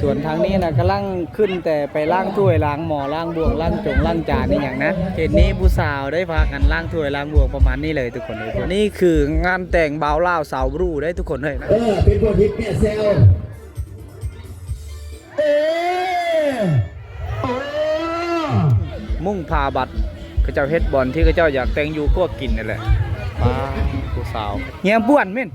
ส่วนทางนี้นะกำลังขึ้นแต่ไปล้างถ้วยล้างหม้อล้างบวงล้างจงล้างจานนี่อย่างนะเห็นนี้ผู้สาวได้พากันล้างถ้วยล้างบวงประมาณนี้เลยทุกคนเลยนี่คืองานแต่งบ่าวล่าวสาวบรูได้ทุกคนเลยนะเป็นพวกฮิตเนี่ยเซลมุ่งพาบัตรเขาเจ้าเฮ็ดบอลที่เขาเจ้าอยากแต่งอยู่พวกกินนั่นแหละป้าผู้สาวเฮียบ้วนเม่น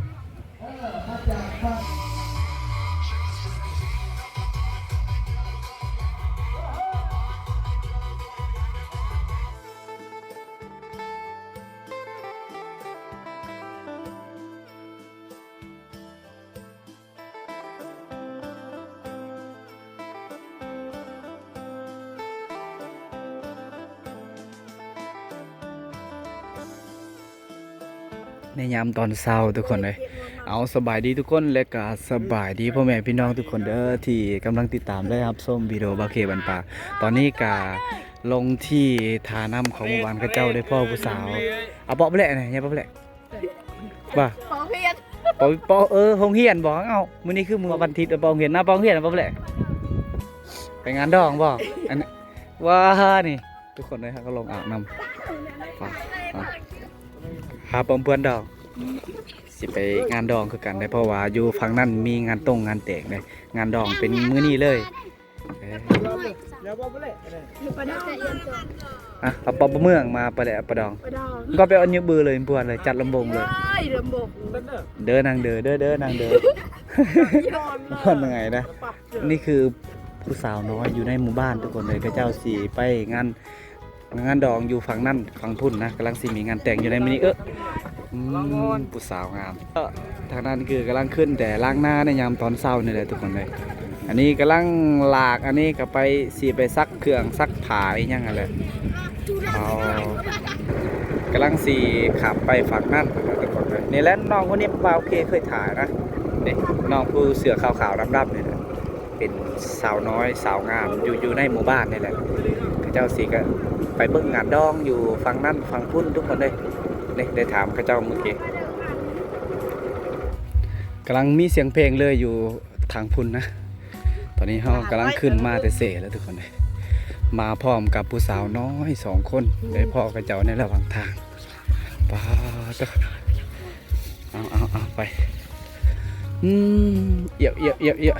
ในยามตอนเช้าทุกคนเลยเอาสบายดีทุกคนและก็สบายดีพ่อแม่พี่น้องทุกคนเด้อที่กำลังติดตามได้ครับส้มวิดีโอบาเคบันปาตอนนี้ก็ลงที่ทาน้ำของหมู่บ้านข้าเจ้าได้พ่อผู้สาวเอาเปาะไปแหละเนี่ยยังเปาะไปแหละบ่าเปาะเฮียนเปาะห้องเฮียนบอกเอามื้อนี้คือมื้อวันอาทิตย์เปาะเฮียนนะเปาะเฮียนเปาะไปแหละไปงานดองบ่อันนี้ว้านี่ทุกคนเลยครับก็ลงอาบน้ำหาเพื่อนดองสิไปงานดองคือกันได้เพราะว่าอยู่ฝั่งนั้นมีงานตรงงานแต่งเลยงานดองเป็นมื้อนี้เลยเอาปอบเมืองมาไปแหละปะดองก็ไปเอานิ้วมือเลยพวนเลยจัดลำบงเลยเด้อนางเด้อนางเด้อคนยังไงนะนี่คือผู้สาวน้อยอยู่ในหมู่บ้านทุกคนเลยพระเจ้าสีไปงานดองอยู่ฝั่งนั่นฝั่งพุ่นนะกำลังสิมีงานแต่งอยู่ในมื้อนี้ผู้สาวงามทางนั้นคือกำลังขึ้นแต่ล้างหน้าในยามตอนเช้านี่แหละทุกคนเลยอันนี้กำลังหลากอันนี้ก็ไปสีไปซักเครื่องซักผ้าอีกอย่างอะไรเอากำลังสีขับไปฝั่งนั่นทุกคนเลยนี่แหละน้องคนนี้ป้าโอเคเคยถ่ายนะนี่น้องผู้เสือขาวๆดำๆนี่แหละเป็นสาวน้อยสาวงามอยู่ในหมู่บ้านนี่แหละเจ้าสีก็ไปเบิ่งงานดองอยู่ฝั่งนั่นฝั่งพุ่นทุกคนเลยได้ถามข้าเจ้าเมื่อกี้กำลังมีเสียงเพลงเลยอยู่ทางพุ่นนะตอนนี้เขากำลังขึ้นมาแต่เสแล้วทุกคนเลยมาพร้อมกับผู้สาวน้อย2 คนได้พ่อข้าเจ้าในระหว่างทางป้าเอาไปเอีย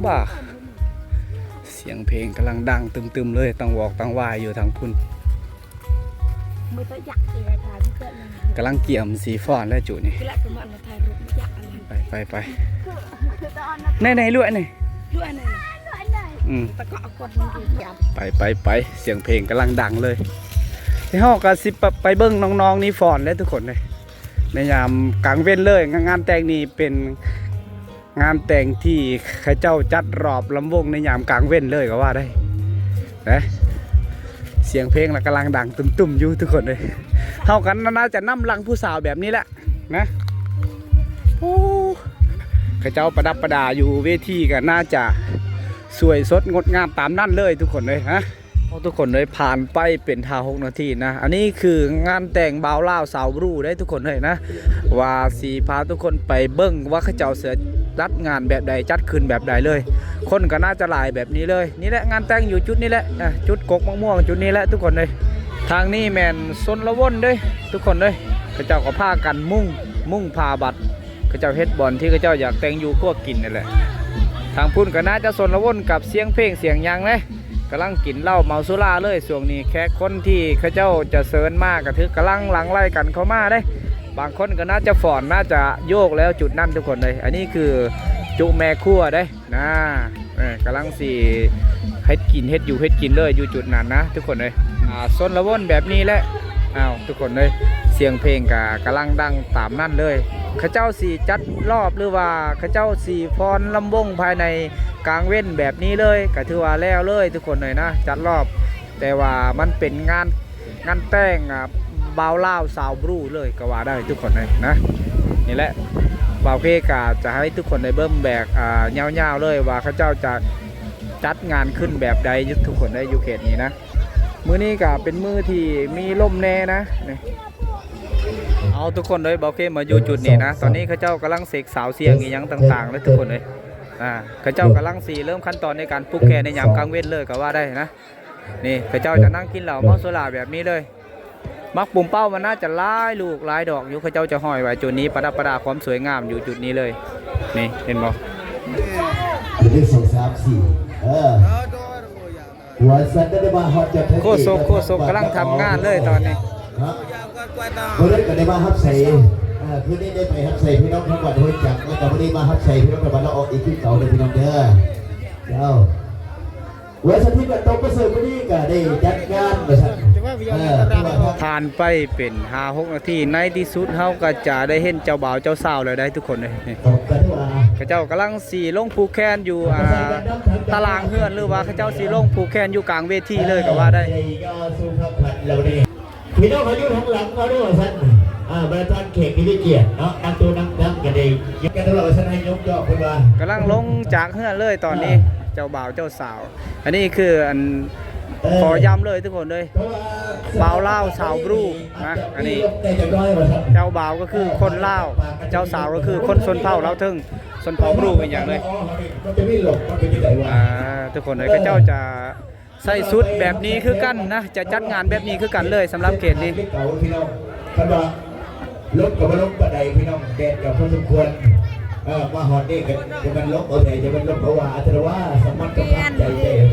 บ้าเสียงเพลงกำลังดังตึมๆเลยตั้งวอกตั้งวายอยู่ทางพุ่นกำลังเกี่ยมสีฟ้อนแล้วจุนี่ไปไหนลวดไหนไปเสียงเพลงกำลังดังเลยที่ห้องก็สิไปเบิ้งน้องๆนี่ฟ้อนแล้วทุกคนเลยในยามกลางเว้นเลยงานแต่งนี่เป็นงานแต่งที่ข้าเจ้าจัดรอบลำวงในยามกลางเว้นเลยก็ว่าได้นะเสียงเพลงกำลังดังตุ้มๆอยู่ทุกคนเลยเท่ากันน่าจะนำลังผู้สาวแบบนี้แหละนะข้าเจ้าประดับประดาอยู่เวทีกันน่าจะสวยสดงดงามตามนั่นเลยทุกคนเลยฮะทุกคนเลยผ่านไปเป็น6 นาทีนะอันนี้คืองานแต่งบ่าวล่าวสาวบรูได้ทุกคนเลยนะว่าสีพาทุกคนไปเบิ้งว่าข้าเจ้าเสือจัดงานแบบใดจัดขึ้นแบบใดเลยคนก็น่าจะหลายแบบนี้เลยนี่แหละงานแต่งอยู่จุดนี้แหละจุดกกมะม่วงจุดนี้แหละทุกคนเลยทางนี้แมนซนละวนด้วยทุกคนเลยข้าเจ้าก็พากันมุ่งพาบัตรข้าเจ้าเฮ็ดบอลที่ข้าเจ้าอยากแต่งอยู่พวกกินนั่นแหละทางพุ่นก็น่าจะซนละวนกับเสียงเพลงเสียงยังเลยกำลังกินเหล้าเมาสุราเลยช่วงนี้แค่คนที่ข้าเจ้าจะเซิร์นมากก็ถือกำลังหลังไล่กันเข้ามาได้บางคนก็น่าจะฝ่อนน่าจะโยกแล้วจุดนั่นทุกคนเลยอันนี้คือจุแม่ขั้วได้นะกำลังสี่เฮ็ดกินเลยอยู่จุดนั้นนะทุกคนเลยซนละวนแบบนี้แหละทุกคนเลยเสียงเพลงกำลังดังตามนั่นเลยข้าเจ้าสีจัดรอบหรือว่าข้าเจ้าสีฟ้อนลำวงภายในกลางเว้นแบบนี้เลยก็ถือว่าแล้วเลยทุกคนเลยนะจัดรอบแต่ว่ามันเป็นงานแต่งบ่าวล่าวสาวบรูเลยก็ว่าได้ทุกคนเลยนะนี่แหละบ่าวเพกาจะให้ทุกคนในเบิ้มแบกยาวๆเลยว่าข้าเจ้าจะจัดงานขึ้นแบบใดทุกคนได้อยู่เขตนี้นะมื้อนี้ก็เป็นมื้อที่มีลมแน่นะเอาทุกคนเลยบ่าวเพมาอยู่จุดนี้นะตอนนี้ข้าเจ้ากำลังเสกสาวเสียงอีหยังต่างๆเลยทุกคนเลย เขาเจ้ากำลังสีเริ่มขั้นตอนในการปลูกแคนในยามกลางเว้นเลยก็ว่าได้นะนี่เขาเจ้าจะนั่งกินเหล้าเมาสุราแบบนี้เลยมักปุ่มเป้ามันน่าจะหลายลูกหลายดอกอยู่เขาเจ้าจะห้อยไว้จุดนี้ประดับประดาความสวยงามอยู่จุดนี้เลยนี่เห็นบ่ เรื่อง2 3 4หัวสันได้มาฮอตจัด โคโซกำลังทำงานเลยตอนนี้ คนนั้นก็ได้มาฮับใส่คืนนี้ได้ไปฮับใส่พี่น้องทั้งวันห้วยจักแล้วก็วันนี้มาฮับใส่พี่น้องทั้งวันเราออกอีกที่เก่าเลยพี่น้องเด้อเจ้าหัวสันที่กับโต๊ะประเสริฐวันนี้ก็ได้จัดงานมาสั่ง ผ่านไปเป็น5-6 นาทีในที่สุดเฮาก็จะได้เห็นเจ้าบ่าวเจ้าสาวเลยได้ทุกคนเลยนี่ ตกกันว่า เขาเจ้ากำลังสีลงผูกแขนอยู่ตารางเฮือนหรือว่าเขาเจ้าสีลงผูกแขนอยู่กลางเวทีเลยก็ว่าได้ ย่อสู้ครับผัดเราดิพี่น้องเขาอยู่ทางหลังเขาด้วยสั่นบริษัทเขตนิเกียรติเนาะนั่งตัวนั่งกันเองยังกันตลอดสั่นให้ยกย่อคนว่าก ำลังลงจากเฮือนเลยตอนนี้เจ้าบ่าวเจ้าสาว อันนี้คืออันขอย้ำเลยทุกคนเลยบ่าวลาวสาวบรูนะอันนี้เจ้าบ่าวก็คือคนลาวเจ้าสาวก็คือคนชนเผ่าลาวทึ่งชนเผ่าบรูเป็นอย่างเลย มันจะไม่หลบมันเป็นยังไงวะ ทุกคนเลยก็เจ้าจะใส่ชุดแบบนี้คือกันนะจะจัดงานแบบนี้คือกันเลยสำหรับเขตนี้ เก่าพี่น้องคันว่าลบกับว่าลบบันไดพี่น้องแดดกับพอสมควรมาหอดนี่กันจะมันลบเอาแต่จะมันลบเพราะว่าอัตราว่าสมัติกับใจเย็น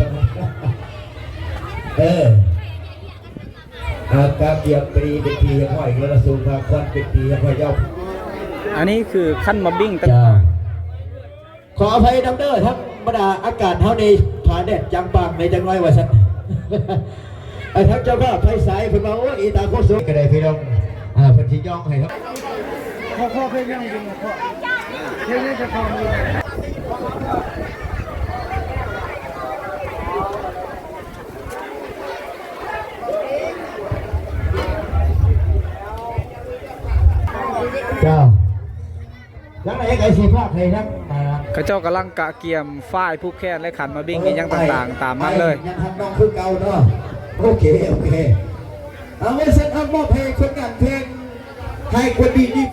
การเกียบปรีเป็นทีห้อยกระสูงพาควันเป็นทีห้อยเย้า อันนี้คือขั้นมาบิ้งตั้ง ขออภัยดังเด้อทั้งบรรดาอากาศเท่าในผาแดดจังปากในจังไรวะสันทั้งเจ้าภาพไฟสายเพิ่นมาโอ้อีตาโคตรสวยก็ได้พี่น้องเพิ่นสิย่องให้ครับพ่อเพลงยังจริงพ่อเพลงนี้จะฟังอยู่เจ้าแล้วไหนไก่สีฟ้าใครทั้ง เขาเจ้ากำลังกะเกียมฝ้ายผู้แค้นและขันมาบิ้งกันยังต่างๆตามนั้นเลย ยังทำน้องคือเก่าเนาะโอเคเอาไว้เซ็ตอัพมอบเพลงคนงานเพลงไทยคนดีนี่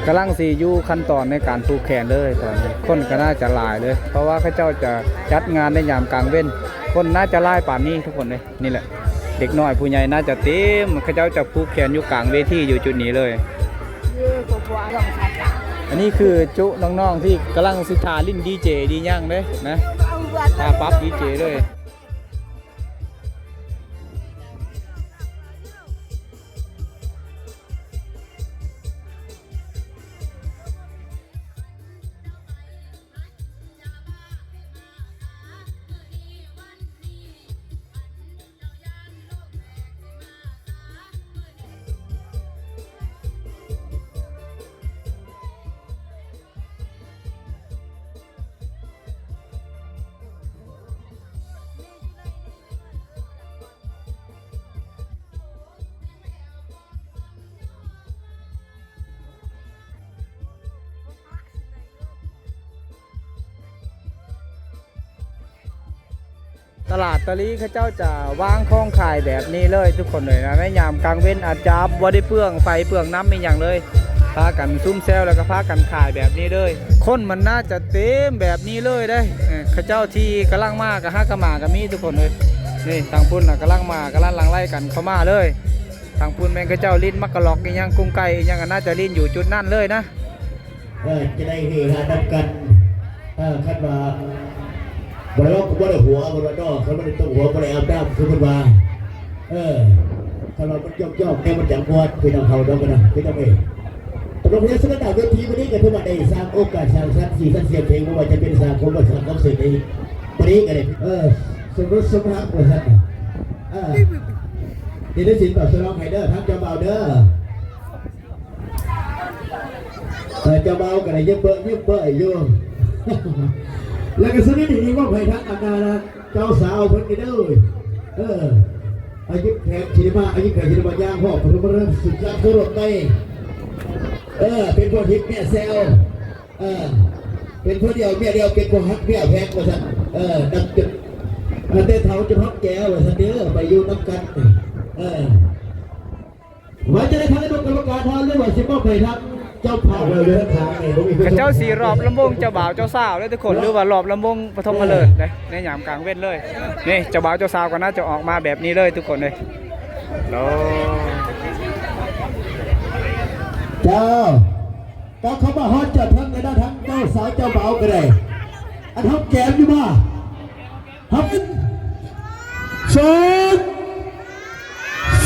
กำลังสีอยู่ขั้นตอนในการผูกแขนเลยตอนนี้คนก็น่าจะหลายเลย เพราะว่าเขาเจ้าจะจัดงานในยามกลางเว้นคนน่าจะหลายป่านนี้ทุกคนเลยนี่แหละเด็กน้อยผู้ใหญ่น่าจะเต็มเขาเจ้าจะผูกแขนอยู่กลางเวทีอยู่จุดนี้เลย อันนี้คือจุน้องๆที่กำลังสิทาลิ้นดีเจดีย่างเลยนะทาปั๊บดีเจเลยตลาดตะลีเขาเจ้าจะวางของขายแบบนี้เลยทุกคนเลยนะในยามกลางเว้นอาจจะบ่ได้เปลืองไฟเปลืองน้ำเป็นอย่างเลยพากันซุ่มแซวแล้วก็พากันขายแบบนี้เลยคนมันน่าจะเต็มแบบนี้เลยได้เขาเจ้าที่กำลังมากับฮักกะหมากับมีทุกคนเลยนี่ทางพุ่นกำลังมากำลังหลังไล่กันเข้ามาเลยทางพุ่นแมงเขาเจ้าลิ้นมักกะล็อกอีกยังกุ้งไก่อีกยังน่าจะลิ้นอยู่จุดนั่นเลยนะ จะได้เฮฮาดับกันคาดว่าบริวารบริหัวบริวารนอกเขาไม่ได้ต้องหัวบริอาบน้ำคือมันว่าถ้าเรามันย่อมแค่มันจังบวชพี่น้องเขาดองกันนะพี่น้องเองตกลงที่สุดแล้วเวทีวันนี้กันทุกวันได้สร้างโอกาสสร้างชั้นสี่ชั้นเสียงเพลงไม่ว่าจะเป็นสร้างคนว่าสร้างความสื่อในวันนี้กันเลยสมรสสมรักว่าสัตว์ดีได้สินต่อสลองไฮเดอร์ทั้งเจ้าเบาเด้อเจ้าเบากันเลยยิ่งเบอร์อยู่แล้วก็สุดนี้นี่ว่าไปทั้งอาการเจ้าสาวเพิ่นกันด้วยอายุแขกชินมาอายุแขกชินมาย่างพ่อพระบรมสุดยอดสุดไปเป็นพวกฮิปเนี่ยเซล เป็นผู้เดียวเมียเดียวเป็นผู้ฮักเมียแพงว่าสันนับจุดเต้เท้าจะพักแก้วว่าสันเด้อไปอยู่น้ำกันว่าจะได้ทางกรรมการทางเรื่องว่าสิบว่าไปทางเจ้าเผ่าเราเดินทางเนี่ย เจ้าสีรอบลำวงเจ้าบ่าวเจ้าสาวเลยทุกคนหรือว่ารอบลำวงปฐมฤกษ์เลยในยามกลางเว้นเลยนี่เจ้าบ่าวเจ้าสาวก็น่าจะออกมาแบบนี้เลยทุกคนเลยโอ้ เจ้าเขามาฮอตจัดทั้งในด้านทั้งเจ้าสาวเจ้าบ่าวก็ได้อันทับแก้มอยู่มาทับสอง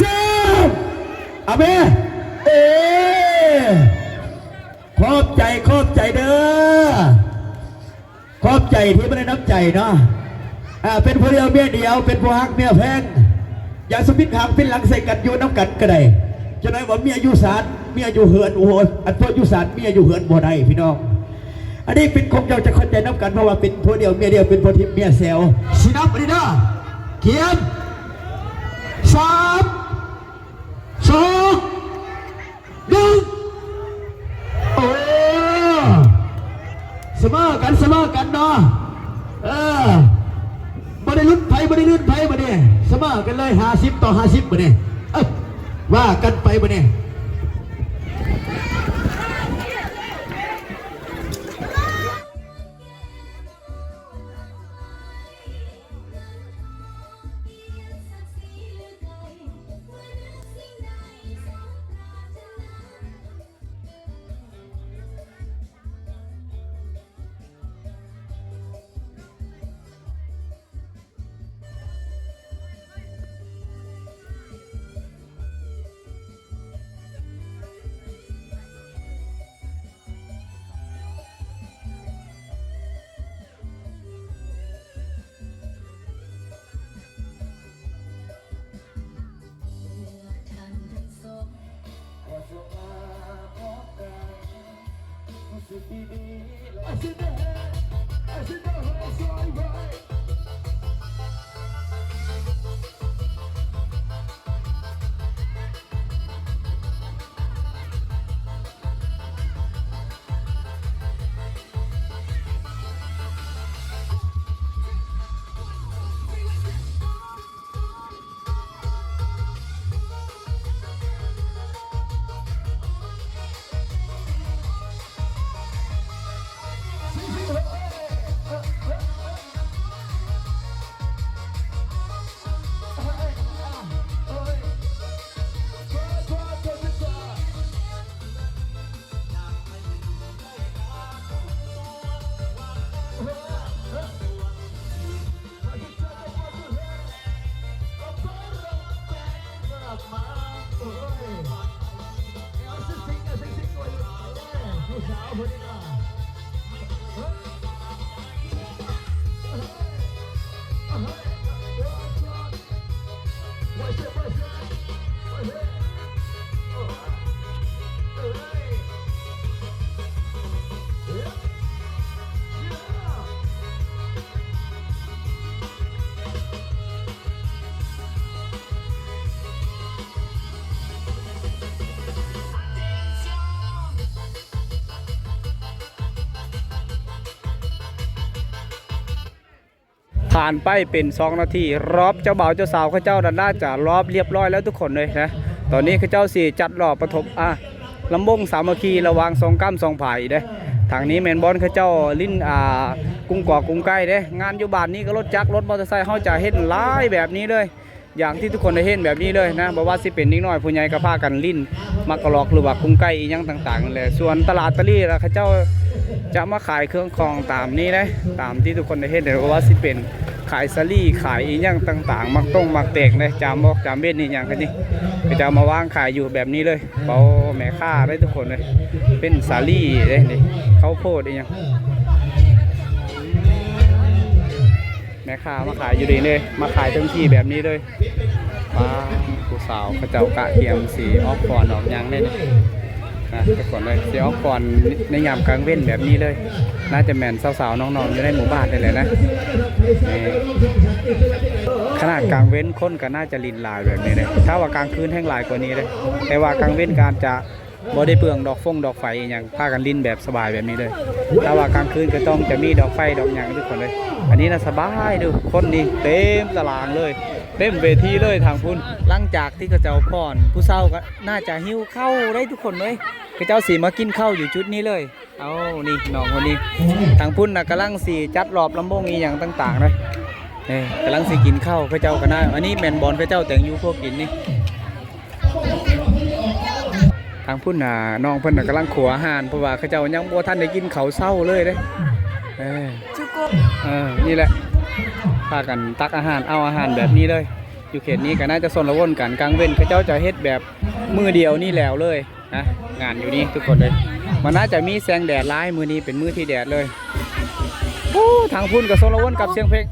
สามอาเบ้ขอบใจเด้อขอบใจที่ไม่ได้น้ำใจเนาะเป็นผู้เดียวเมียเดียวเป็นผู้ฮักเมียแพงอย่างสมิทหางเป็นหลังใส่กันอยู่น้ำกันก็ได้จะน้อยว่าเมียอยู่ศาลเมียอยู่เหือนโอ้โหอันพวกอยู่ศาลเมียอยู่เหือนบ่ได้พี่น้องอันนี้เป็นคงเราจะเข้าใจน้ำกันเพราะว่าเป็นผู้เดียวเมียเดียวเป็นผู้ที่เมียเซลสินับอันนี้นะเกียร3 2 1โอ้เสมอกันเนาะบ่ได้ลุ้นไพ่บ่เนี่ยเสมอกันเลย50 ต่อ 50บ่เนี่ยว่ากันไปบ่เนี่ยผ่านไปเป็น2 นาทีรอบเจ้าบ่าวเจ้าสาวเขาเจ้าด้านหน้าจะรอบเรียบร้อยแล้วทุกคนเลยนะตอนนี้เขาเจ้าสี่จัดรอบปฐมลำวงสามัคคีระหว่าง2 กัม2 ผ่ายเด้ทางนี้แมนบอลเขาเจ้าลิ้นกุ้งกอกกุ้งไก่เด้งานอยู่บ้านนี้ก็รถจักรรถมอเตอร์ไซค์เขาจะเห็นหลายแบบนี้เลยอย่างที่ทุกคนได้เห็นแบบนี้เลยนะบอกว่าสิเป็นนิดหน่อยผู้ใหญ่ก็พากันลิ้นมักกะลอกหรือว่ากุ้งไก่อีกอย่างต่างๆเลยส่วนตลาดตะลี่เขาเจ้าจะมาขายเครื่องคองตามนี้นะตามที่ทุกคนได้เห็นเลยว่าสิเป็นขายสลี่ขายอีกอย่างต่างๆมักต้งมักแตกเลยจามบอกจามเบ็ดนี่อย่างกันนี่ก็จะมาวางขายอยู่แบบนี้เลยเบาแม่ค้าได้ทุกคนเลยเป็นสาลี่เลยนี่ข้าวโพดอีกอย่างแม่ค้ามาขายอยู่ดีเลยมาขายเต็มที่แบบนี้เลยมาผู้สาวเขาเจ้ากะเทียมสีออกก่อนออกยังเลยนะทุกคนเลยสีออกก่อนในยามกลางเว้นแบบนี้เลยน่าจะแม่นสาวๆน้องๆอยู่ในหมู่บ้านเลยนะขนาดกลางเว้นคนก็น่าจะลินลายแบบนี้เลยถ้าว่ากลางคืนแห้งลายกว่านี้เลยแต่ว่ากลางเว้นการจะ บ่ได้เปลืองดอกไฟอหย่างพากันลิ้นแบบสบายแบบนี้เลยแต่ว่ากลางคืนก็ต้องจะมีดอกไฟดอกหยังทุกคนเลยอันนี้นะสบายดูคนนี่เต็มตารางเลยเต็มเวทีเลยทางพุ่นหลังจากที่เขาเจ้าพ่อนผู้เฒ่าก็น่าจะหิวข้าวได้ทุกคนเลยเขาเจ้าสีมากินข้าวอยู่จุดนี้เลยเอานี่น้องคนนี้ทางพุ่นน่ะกำลังสีจัดรอบลำวงอีหยังต่างๆเลยนี่กำลังสีกินข้าวเขาเจ้าก็น่าอันนี้แมนบอลเขาเจ้าแต่งอยู่พวกกินนี่ทางพุ่นน่ะน้องเพิ่นน่ะกำลังขัวอาหารเพราะว่าเขาเจ้ายังบ่ทันได้กินข้าวเช้าเลยเด้นี่แหละพากันตักอาหารเอาอาหารแบบนี้เลยอยู่เขตนี้ก็น่าจะสนละวนกันกลางเว้นเขาเจ้าจะเฮ็ดแบบมือเดียวนี่แล้วเลยนะงานอยู่นี่ทุกคนเลยมันน่าจะมีแสงแดดร้ายมือนี้เป็นมือที่แดดเลยทางพุ่นกับสนละวนกับเสียงเพลง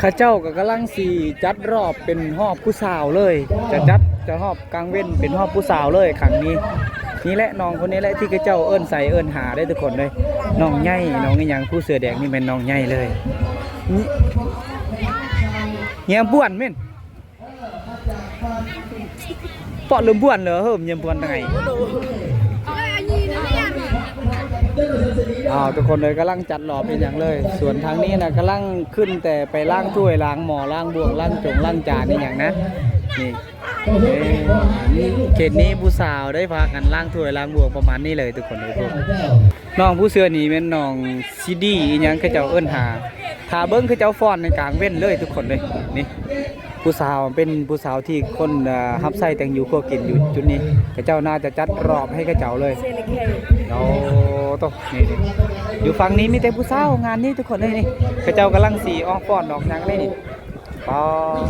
ข้าเจ้าก็กำลังสีจัดรอบเป็นหอบผู้สาวเลยจะหอบกลางเว้นเป็นหอบผู้สาวเลยขังนี้นี่แหละน้องคนนี้แหละที่ข้าเจ้าเอิ้นใส่เอิ้นหาได้ทุกคนเลยน้องใหญ่น้องนี่ยังผู้เสือแดงนี่เป็นน้องใหญ่เลยเงียบบ้วนเม่นปอดลืมบ้วนเหรอเฮ้ยเงียบบ้วนยังไงทุกคนเลยกำลังจัดรอบเป็นอย่างเลยส่วนทางนี้นะกำลังขึ้นแต่ไปล้างถ้วยล้างหม้อล้างบ่วงล้างจงล้างจานนี่อย่างนะนี่เขตนี้ผู้สาวได้พากันล้างถ้วยล้างบ่วงประมาณนี้เลยทุกคนเลยพวกน้องผู้เสื้อนี่เป็นน้องซีดีอย่างเขาเจ้าเอิ้นหาทาเบิ้งเขาเจ้าฟ้อนในกลางเว้นเลยทุกคนเลยนี่ผู้สาวเป็นผู้สาวที่คนฮับไส้แต่งอยู่พวกกินอยู่จุดนี้เขาเจ้าน่าจะจัดรอบให้เขาเจ้าเลยเราต้องนี่อยู่ฝั่งนี้มีแต่ผู้สาวงานนี้ทุกคนเลยนี่เขาเจ้ากำลังสีอ้อฟ้อนดอกยังเลยนี่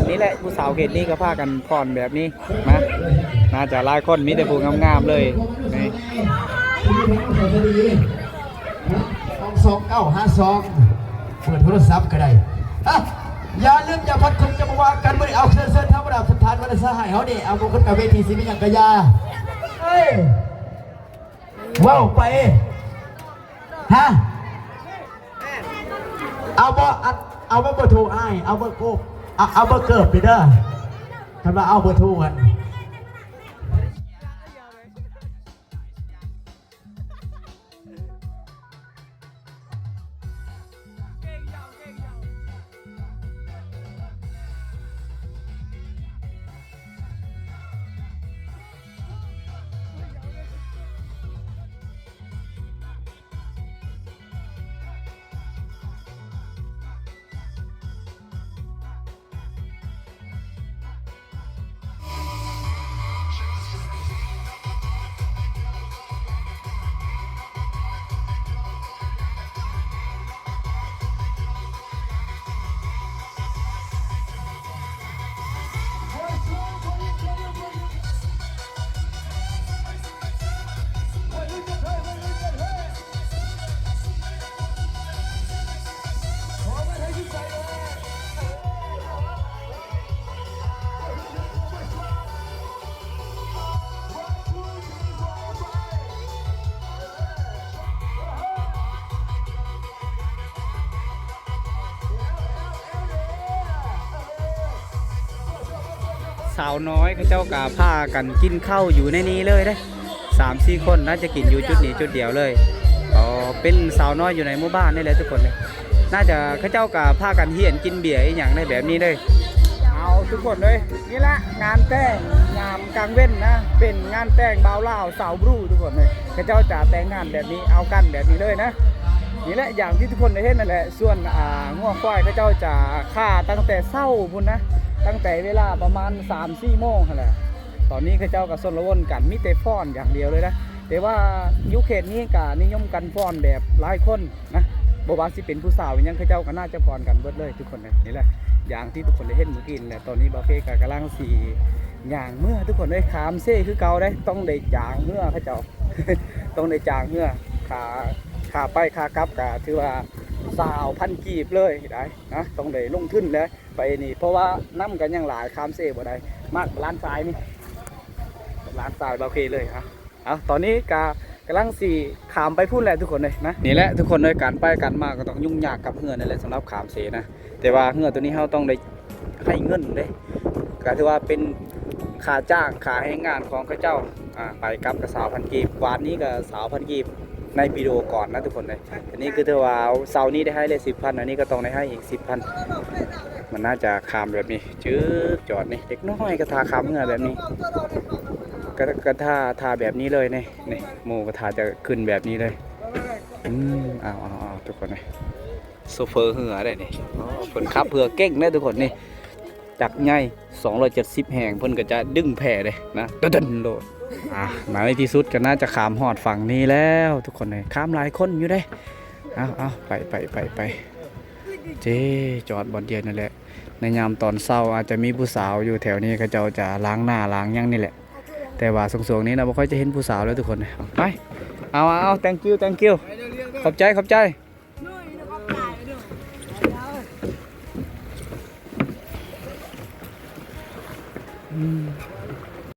นี่แหละผู้สาวเขตนี้ก็พากันฟ้อนแบบนี้นะน่าจะหลายคนมีแต่ผู้งามๆเลยนี่2952เปิดโทรศัพท์ก็ได้อย่าลืมอย่าพัดคงจะมาว่ากันไม่ได้เอาเส้นธรรมดาสถานวันสหายเขาดิเอาคนกับเวทีสิมีอย่างกระยาว้าวไปฮะเอาบ่โทรไอเอาบ่โกเอาบ่เกิบไปเด้อทำไมเอาบ่โทรกันสาวน้อยเขาเจ้ากาพากันกินข้าวอยู่ในนี้เลยได้3-4 คนน่าจะกินอยู่จุดนี้จุดเดียวเลยเป็นสาวน้อยอยู่ในหมู่บ้านนี่แหละทุกคนเลยน่าจะเขาเจ้ากาพากันเฮียนกินเบียร์อย่างในแบบนี้เลยเอาทุกคนเลยนี่ละงานแต่งงานกลางเว้นนะเป็นงานแต่งบ่าวลาวสาวบลูทุกคนเลยเขาเจ้าจะแต่งงานแบบนี้เอากันแบบนี้เลยนะนี่แหละอย่างที่ทุกคนได้เห็นนั่นแหละส่วนงัวควายเขาเจ้าจะฆ่าตั้งแต่เช้าพุ่นนะตั้งแต่เวลาประมาณ 3-4 โมงแหละตอนนี้เขาเจ้ากับสนละวนกันมีแต่ฟ้อนอย่างเดียวเลยนะแต่ว่ายุคเขตนี้ก็นิยมกันฟ้อนแบบหลายคนนะ บ่ว่าสิเป็นผู้สาวอิหยังเขาเจ้าก็น่าจะพรกันเบิดเลยทุกคนเลยนี่แหละอย่างที่ทุกคนได้เห็นเมื่อกี้นี่แหละตอนนี้บาเฟ่ก็กำลังสีอย่างเมื่อทุกคนได้ขามเซ่คือเก่าได้ต้องได้จางเมื่อเขาเจ้า ต้องได้จางเมื่อขาไปขากลับก็ถือว่า20,000 กีบเลยได้นะต้องได้ลงทุนเลยไปนี่เพราะว่าน้ำกันยังหลายขามเซ่บ่ได้มากร้านทรายนี่ร้านทรายบาเฟ่เลยฮะเอาตอนนี้กำลังสี่ขามไปพูดแหละทุกคนเลยนะนี่แหละทุกคนเลยการไปการมาก็ต้องยุ่งยากกับเหือนั่นแหละสำหรับขามเสนะแต่ว่าเหือตัวนี้เราต้องได้ให้เงินเลยก็ถือว่าเป็นค่าจ้างค่าให้งานของเขาเจ้าไปกับกับ20,000 กีบวานนี้ก็20,000 กีบในปีโดก่อนนะทุกคนเลยอันนี้คือถือว่าเสาร์นี้ได้ให้เลย10,000อันนี้ก็ต้องได้ให้อีก10,000มันน่าจะขามแบบนี้จื้อจอดนี่เด็กน้อยก็ทาขามเหือแบบนี้ก็ท่าแบบนี้เลยนี่หมูกระทาจะขึ้นแบบนี้เลยเอาทุกคนนี่โซเฟอร์เหือได้นี่เพิ่นขับเพื่อเก่งได้ทุกคนนี่จักรใหญ่270 แห่งเพิ่นก็จะดึงแผ่เลยนะดันโลดมาในที่สุดก็น่าจะข้ามหอดฝั่งนี้แล้วทุกคนเลยข้ามหลายคนอยู่ได้เอาไปเจ๊จอดบอนเดียวนั่นแหละในยามตอนเช้าอาจจะมีผู้สาวอยู่แถวนี้ก็จะล้างหน้าล้างยังนี่แหละแต่ว่าสงๆนี้นะบ่ค่อยจะเห็นผู้สาวแล้วทุกคนไปเอา thank you ขอบใจ